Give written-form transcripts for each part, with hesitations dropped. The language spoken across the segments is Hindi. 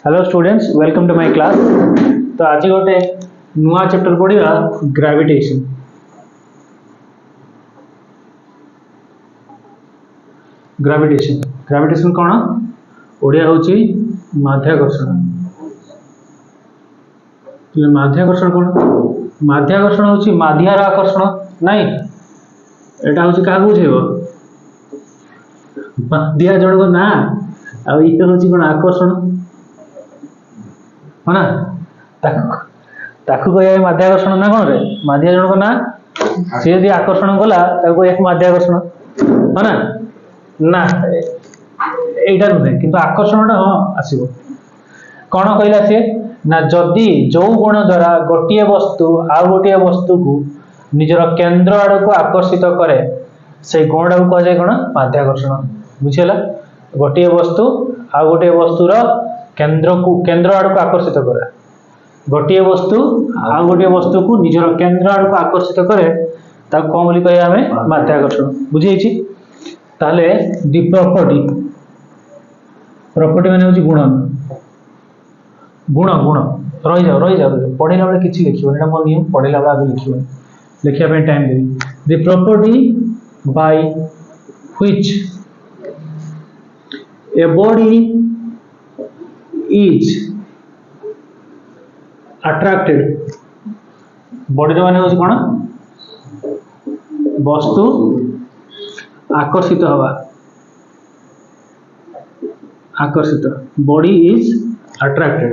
Hello students, welcome to my class. तो आज गोटे नुआ चैप्टर पढ़ा ग्रेविटेशन। ग्रेविटेशन ग्रेविटेशन कौन ओडिया हूँ माध्याकर्षण। माध्याकर्षण कौन? माध्याकर्षण हूँ माध्यार आकर्षण नाई, एटा हूँ क्या बुझेब माध्या जन ना आए हूँ कौन आकर्षण है ना। ताकू कह माध्याकर्षण ना कौन रे माध्या जन ना सी यदि आकर्षण कला कह माध्याकर्षण है ना ना एटा नुहे कि आकर्षण हाँ आसो कौन कहला सी ना जदि जो गुण द्वारा गोटे वस्तु आउ गोटे वस्तु को निजर केंद्र आड़ को आकर्षित करे से गुण टाक कह जाए कौन माध्याकर्षण। बुझीगला गोटे वस्तु आउ गोटे वस्तुर केंद्र आड़ को आकर्षित करे, गोटे वस्तु आउ गोटे वस्तु को निजर केंद्र आड़ को आकर्षित करे ताको कौन बोली कहे आमे माध्याकर्षण। बुझी ताले दि प्रॉपर्टी प्रॉपर्टी माने होची गुण गुण गुण रही जाओ पढ़ेला बेले किछि लिखिबो एटा मोर नियम पढ़ेला बेले आगे लिखिबो लिखिया पे टाइम देबी। The property by which a body is attracted body माने होची कोन वस्तु आकर्षित हवा आकर्षित body is attracted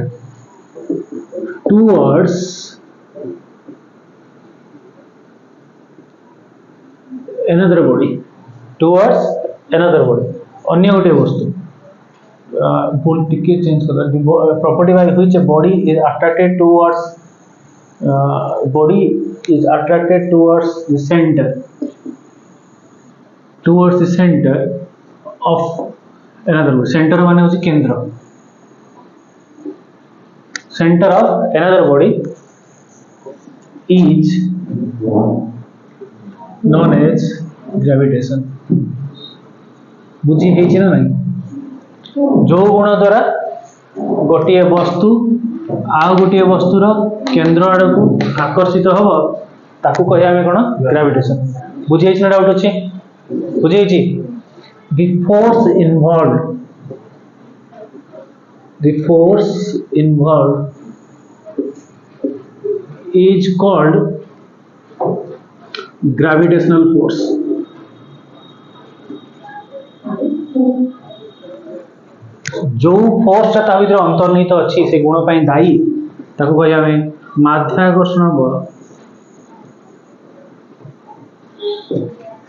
towards another body अन्य गोटे वस्तु भूल टिके चेंज कर property by which body is attracted towards the centre of another body। Centre माने होची केंद्र, center of another body is known as gravitation। बुझी है ना नहीं जो गुण द्वारा गोटे वस्तु आउ गोटे वस्तुर केंद्र आड़ को आकर्षित हम ताकू कह कौन ग्रेविटेशन। बुझी ना डाउट अच्छे बुझी the force involved is called gravitational force। जो फोर्स ता भीतर अंतर्निहित अच्छी से गुण पाई दायी ताकू कह हमें माध्याकर्षण बल।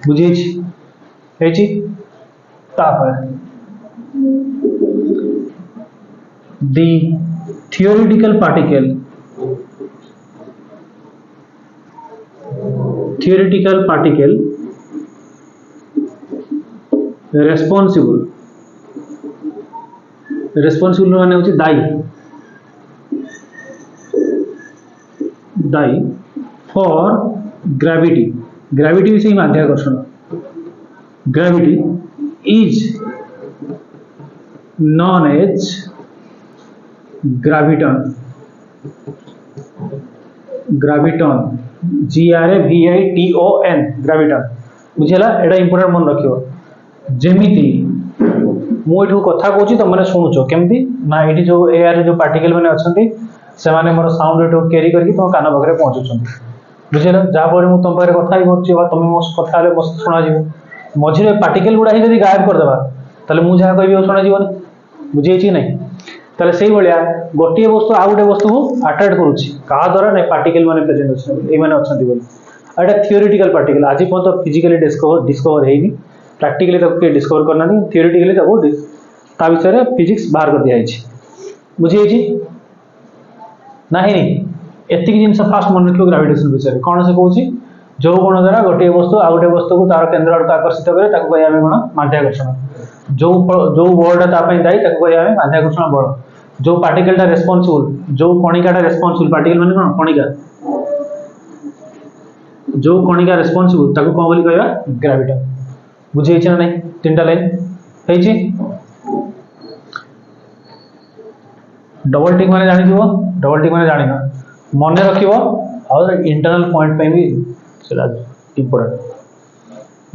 बुझी the theoretical particle responsible माने होची दायी for gravity विषय माध्याकर्षण gravity is known as graviton GRAVITON graviton। बुझेला एटा इंपोर्टेंट मन रखियो जेमिति मु एठू कथा कहूची तुम माने सुनुचो केमती ना एठी जो एआर जो पार्टिकल माने अछंती से माने मोर साउंड एठू कैरी करके तुम कान बगरे पहुंचुचंती। बुझेला जा पर मु तुम पारे कथा ही करची बा तुम मो कथा ले मस्त सुना जीवो मझिरे पार्टिकल गुडा ही जदी गायब कर देबा ताले मु जहा कहबी सुना जीवन। बुझी नहीं ताले सेही भलिया गोटे वस्तु आ गोटे वस्तु को अट्रैक्ट करूची का द्वारा नै पार्टिकल माने प्रेजेंट अछि ए माने अछंती बोली एटा थियोरेटिकल पार्टिकल आज पर्यंत फिजिकली डिस्कवर हेनी प्रैक्टिकली तक के डिस्कवर करना नहीं थियोरेटिकली तक ता विषय फिजिक्स बाहर कर दिया है। बुझी नहीं एतिक जिनस फास्ट मन रखियो ग्रेविटेशन विषय कौन से कहूची जो गुण द्वारा गोटे वस्तु आ गोटे वस्तु को तार केंद्र आड़ को आकर्षित करे ताको कह हमें कौन माध्याकर्षण। जो बलटा ता पई दायी ताको कह हमें माध्याकर्षण बल। जो पार्टिकल टा रेस्पोंसिबल जो कणिकाटा रेस्पोंसिबल पार्टिकल माने कौन कणिका जो कणिका रेस्पोंसिबल ताको कौन बोली कहबा ग्रेविटन। बुझी ना नहीं तीनटा लाइन है डबल टिक माने जानि दियो डबल टिक माने जानि ना मन रखिबो और इंटरनल पॉइंट पे भी सेला इंपोर्टेंट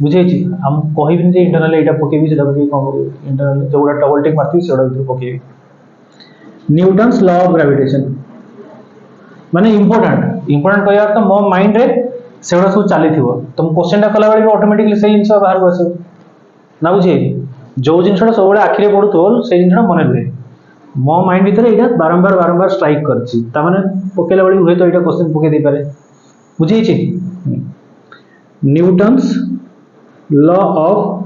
बुझे छी हम कहिबिन जे इंटरनल एटा पकेबी सेटा पकेबी कोन इंटरनल जोडा डबल टिक मारती सेडा भीतर पकेबी न्यूटन्स लॉ ऑफ ग्रेविटेशन माने इंपोर्टेंट कहया तो मो माइंड रे सेडा सब चली थिबो तुम क्वेश्चन टा कला बेले ऑटोमेटिकली से जिंस बाहर को आसे ना बुझे जो जिनसटा सब बेले आखिरे पडुतो से जिनसटा मन रहे मो माइंड भीतर एटा बारंबार स्ट्राइक करछि ता माने पकेला बेले हुए तो एटा क्वेश्चन पके दे पारे बुझे छी Newton's law of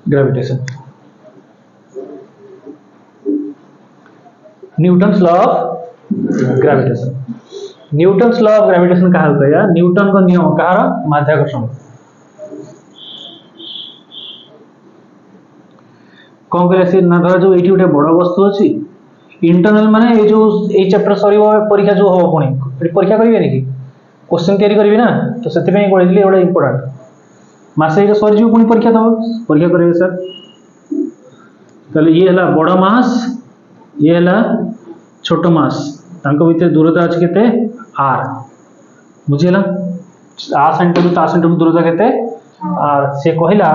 gravitation Newton's law of gravitation Newton's law of gravitation कहा होता है न्यूटन का नियम कहार माध्याकर्षण कौन करे से ना धर जो एठी उठे बड़ वस्तु अछि इंटरनल माने ए जो ए चैप्टर सरीबो परीक्षा जो हो पुणी परीक्षा करिवे नि कि क्वेश्चन तयारी करिवे ना तो सेते पे कोइली एडा इंपोर्टेंट मासे ए सरी जो पुणी परीक्षा दबो परीक्षा करिवे सर तले ये हला बड़ मास ये हला छोट मास तांको भीतर दूरता अछि केते आर बुझिला आ सेंटर ता सेंटर दूरता केते आर से कहिला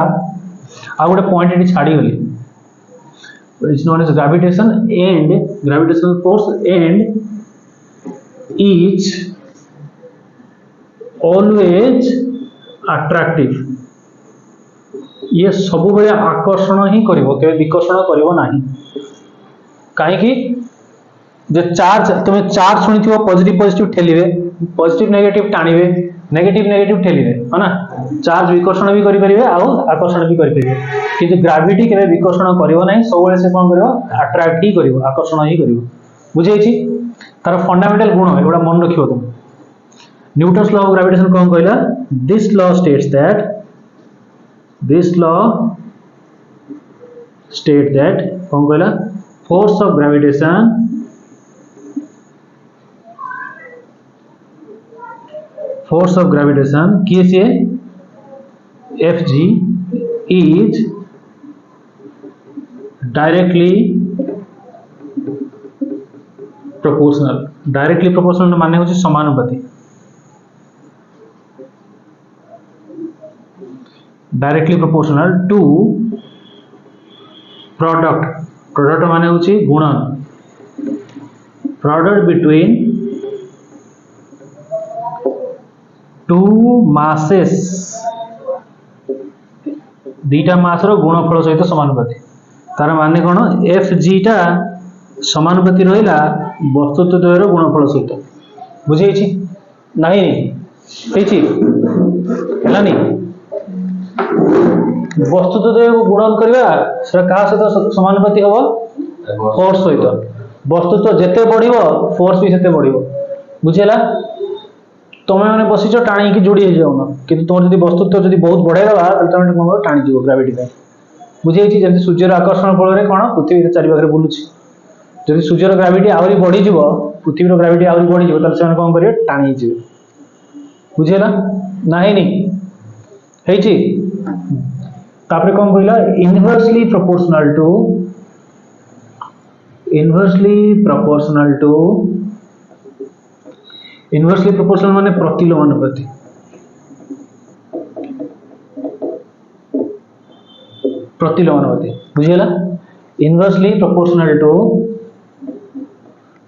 आ गोटे पॉइंट एटी छाडी गली it's known as gravitational force and is always attractive ये सब बेले आकर्षण ही करिवो के विकर्षण करिवो नाही काहे कि जे चार्ज तुम चार्ज सुनिथिबो पॉजिटिव ठेलिबे पॉजिटिव नेगेटिव टाणिबे नेगेटिव ठेलिबे है ना चार्ज विकर्षण भी करि परिबे आ आकर्षण भी करि परिबे किंतु ग्रेविटी केबे विकर्षण करिवो नाही सब बेले से कोन करिवो अट्रैक्ट ही करिवो आकर्षण ही करिवो बुझै छी तार फंडामेंटल गुण एगुडा मन रखियो तुम न्यूटन्स लॉ ऑफ ग्रेविटेशन कोन कहला दिस लॉ स्टेट्स दैट कोन कहला फोर्स ऑफ ग्रेविटेशन किए से Fg is directly proportional माने होची समानुपाती directly proportional to product माने होची गुणन product between two masses दीटा मास रो गुणफल सहित समानुपाती तार माने कोन Fg टा समानुपाती रहिला वस्तुत्व द्वयर गुणफल सहित बुझै छी नाही हे छी हला नहीं वस्तुत्व द्वय को गुणन करबा से का सहित समानुपाती होबो फोर्स सहित वस्तुत्व जेते बढ़िबो फोर्स भी सेते बढ़िबो बुझेला तुम मैंने बसीच टाणी की जोड़ी जाऊन कि तुम जब वस्तुत्व जब बहुत बढ़े दबा तुम कौन टाणी जीव ग्राविटी का बुझे जमी सूर्यर आकर्षण फल कौन पृथ्वी चारिपाखे बुलूची जब सूर्यर ग्राविटी आहरी बढ़ीज पृथ्वी ग्राविटी आहरी बढ़ीज से कौन करेंगे टाणी जी बुझेगा ना है तापर कौन कहला इनवर्सली प्रोपोर्शनल माने प्रतिलोमानुपाती बुझेला inversely proportional to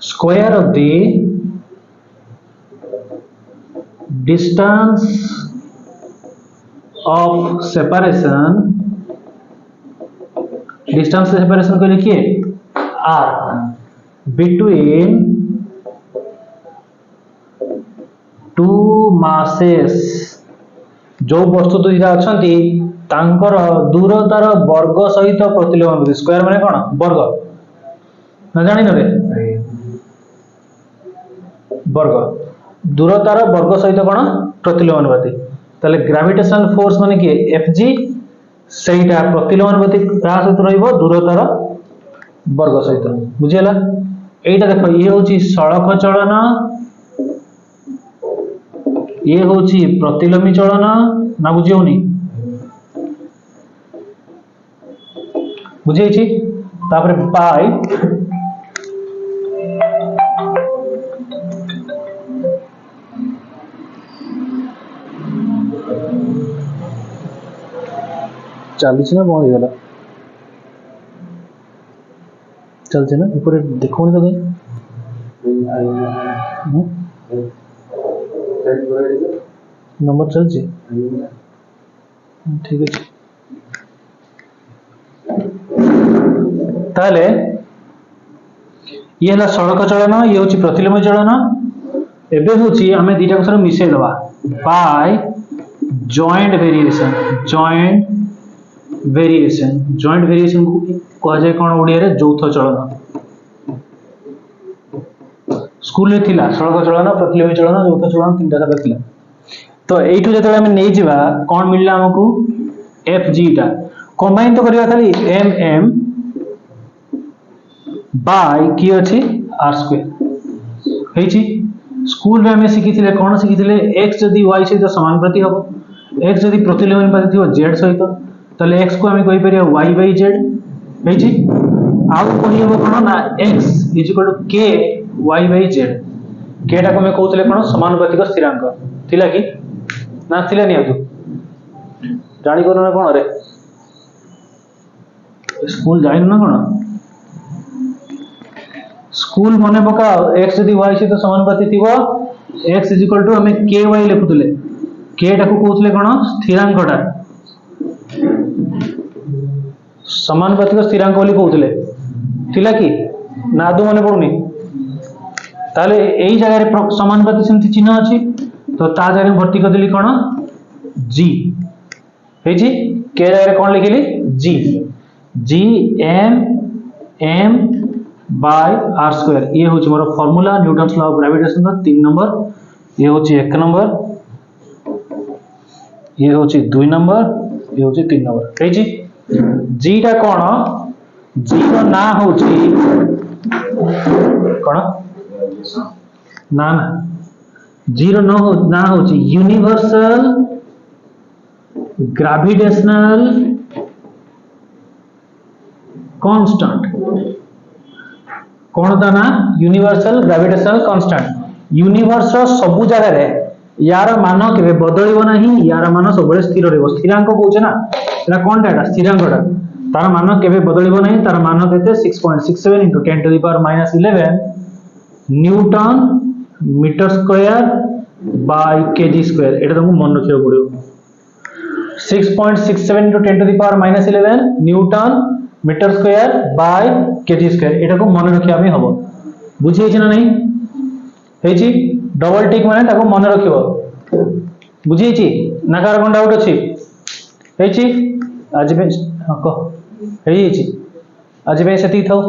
square of the distance of separation कहले किए आर बिटवीन टू मासेस जो वस्तु दुईटा अच्छा तांकर दूरतार वर्ग सहित प्रतिलोमानुपाती स्क्वायर माने कौन वर्ग ना जानी रे वर्ग दूरतार वर्ग सहित कौन प्रतिलोमानुपाती ताले ग्रेविटेशनल फोर्स माने कि Fg सेटा प्रतिलोमानुपाती का सहित रहइबो दूरतार वर्ग सहित बुझियला एटा देखो ये होची सड़क चलन ये होची प्रतिलोमी चलन ना बुझियोनी बुझे छी तापर बाय चली ना बंद होगा चलते ना ऊपर देखो तो कहीं नंबर चलছে ठीक है ताले ये हला सड़क चलन ये होची प्रतिलोम चलन एबे होची हमें दीटा को मिसे दवा बाय जॉइंट वेरिएशन को कह जाए कौन ओडिया रे यौथ चलन स्कूल में थिला सड़क चलन प्रतिलोम चलन यौथ चलन तीनटा जाक थिला तो एठू जते हमें नै जिबा कोन मिलला हमकु एफ जी टा कंबाइन तो करिया खाली एम एम बाय की अछि आर स्क्वायर हेची स्कूल में हमें सिखिथिले कोन सिखिथिले x जदी y सहित समानुपाती हो x जदी प्रतिलोमानुपाती थियो z सहित तले x को हमें कहि परिया y by z हेची आउ कहि हो कोन ना x = k y by z k टा को हमें कहउतले कोन समानुपातिक स्थिरांक थिला कि ना थिला नि आतु जानि कोन ना कोन रे स्कूल जाइन ना कोन स्कूल मने पकाओ x यदि y सहित समानुपाती थिबो x = हमें ky लिखुतले k टा को कहउतले कोन स्थिरांकटा समानुपातिक स्थिरांक बोली कहउतले थिला कि ना दु मने पडुनी ताले एई जगह रे समानुपाती सेमति चिन्ह अछि तो ता जगह भर्ती कर देली कोन g हेजी के जगह रे कोन लिखिली g m m by r square ये होची मोर formula Newton's law of gravitation का 3 नंबर ये होची 1 नंबर ये होची 2 नंबर ये होची 3 नंबर हेजी g टा कोन g रो ना होची कोन ना ना g रो ना होची यूनिवर्सल ग्रेविटेशनल कांस्टेंट कौन था ना यूनिवर्सल ग्रेविटेशनल कांस्टेंट यूनिवर्स सबु जगह रे यार मान केबे बदलिबो नाही यार मान सब स्थिर रहबो स्थिरांक कहउछ ना एटा कोन डाटा स्थिरांकटा तार मान केबे बदलिबो नाही तार मान केते 6.67 * 10 to the power -11 newton metre square by KG square एटा तुमको मन रखियो पड़ियो 6.67 * 10 to the power -11 newton metre square by KG square एटा को मन रखिया में हबो बुझी छै ना नहीं हेची डबल टिक माने ताको मन रखियो बुझी छी नाकार कोन डाउट अछि हेची आज पे को हेची आज पे सेती थाओ।